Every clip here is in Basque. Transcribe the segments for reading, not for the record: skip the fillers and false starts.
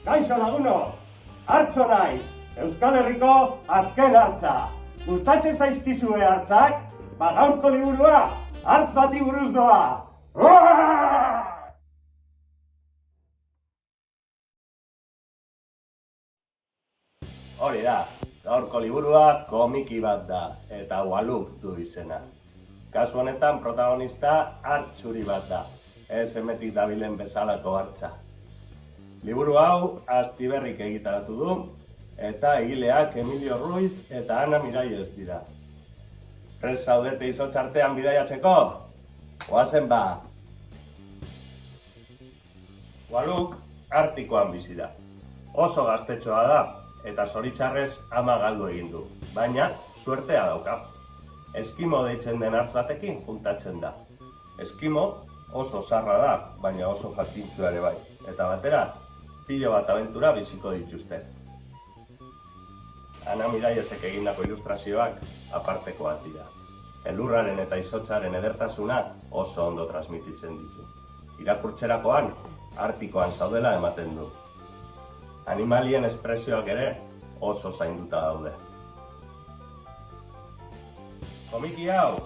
Kaixo laguno, hartzo naiz, Euskal Herriko azken hartza. Gustatzen zaizkizue hartzak? Ba gaurko liburua, hartz bati buruz doa. Hori da, gaurko liburua komiki bat da, eta Waluk du izena. Kasu honetan protagonista hartzuri bat da, ez emetik dabilen bezalako hartza. Liburu hau Astiberrik egitaratu du, eta egileak Emilio Ruiz eta Ana Miralles dira. Prest zaudete izotxartean bidaiatzeko? Oazen ba! Waluk Artikoan bizi da. Oso gaztetxoa da, eta zoritxarrez ama galdu egin du, baina suertea dauka. Eskimo deitzen den hartz batekin juntatzen da. Eskimo oso zarra da, baina oso jakintsua ere bai, eta batera pilo bat abentura biziko dituzte. Ana Mirallesek egindako ilustrazioak apartekoak dira. Elurraren eta izotzaren edertasuna oso ondo transmititzen ditu. Irakurtzerakoan, Artikoan zaudela ematen du. Animalien espresioak ere oso zainduta daude. Komiki hau,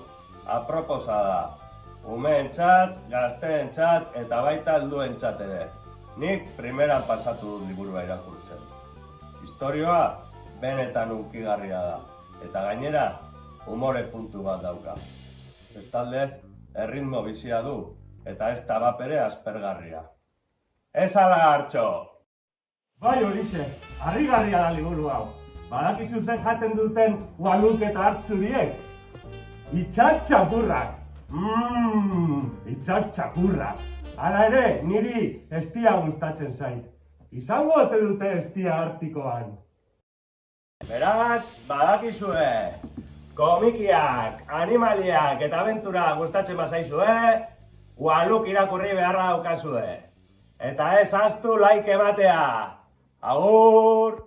aproposa da. Umeentzat, gazteentzat eta baita helduentzat ere. Nik primeran pasatu dut liburua irakurtzen. Historioa benetan hunkigarria da, eta gainera umore puntu bat dauka. Bestalde, erritmo bizia du, eta ez da bapere aspergarria. Ez ala hartxo! Bai horixe, harrigarria da liburu hau. Badakizu zen jaten duten Waluk eta hartzuriek. Itxas txapurrak! Itxas txapurrak! Hala ere, niri estia gustatzen zait. Izango ote dute estia Artikoan. Beraz, badakizue, komikiak, animaliak eta abentura gustatzen bazaizue, Waluk irakurri beharra daukazue. Eta ez ahaztu like ematea. Agur!